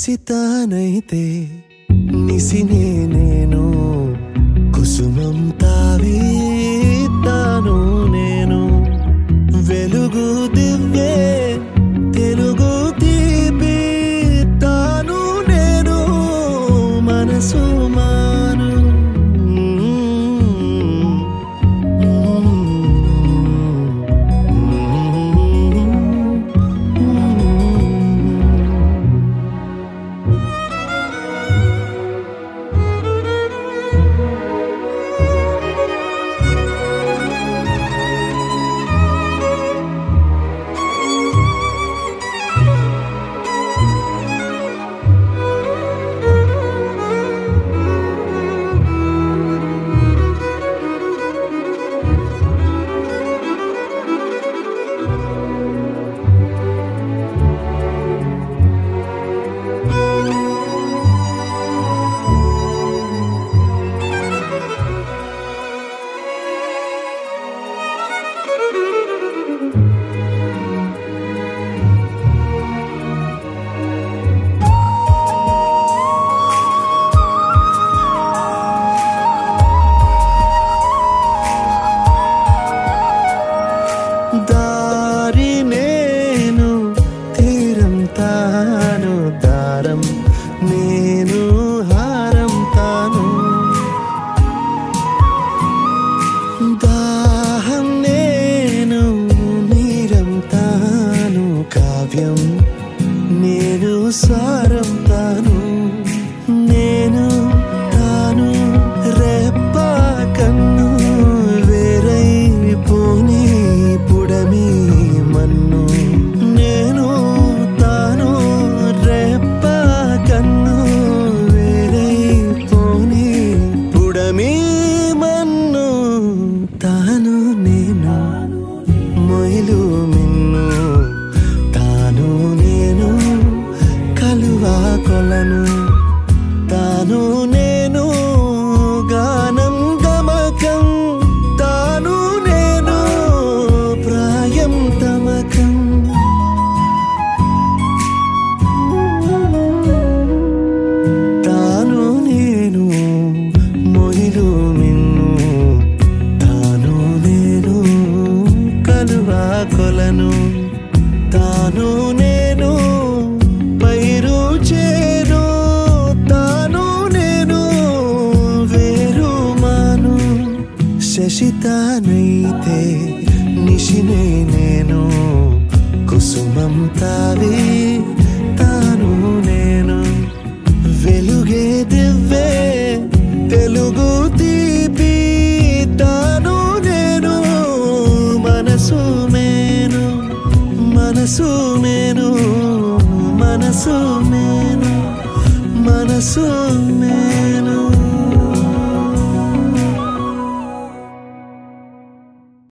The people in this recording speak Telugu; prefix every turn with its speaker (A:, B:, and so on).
A: శశితానైతే నిసినే నేను కుసుమం తావి తాను నేను వెలుగు దివ్వే తెలుగు తీపి తాను నేను మనసు మాను దారి నేను తీరం తాను దారం నేను హారం తాను దాహం నేను నీరం తాను కావ్యం నేను స్వరం తాను నేను తాను రెప్ప కన్ను వేరై పోనీ పుడమి మన్ను నేను తాను రెప్ప కన్ను వేరై పోనీ పుడమి మన్ను తాను నేను మొయిలు మిన్ను తాను నేను కలువా కొలను తాను నేను గానం గమకం తాను నేను ప్రాయం తమకం తాను నేను మొయిలు మిన్ను తాను నేను కలువా కొలను తాను నేను పైరు చేను తాను నేను వేరు మాను శశితానైతే నిశినే నేను కుసుమం తావి తాను నేను వెలుగే దివ్వే తెలుగు తీపి తాను నేను మనసు మేను మనసు మేను మనసు మేను మనసు మేను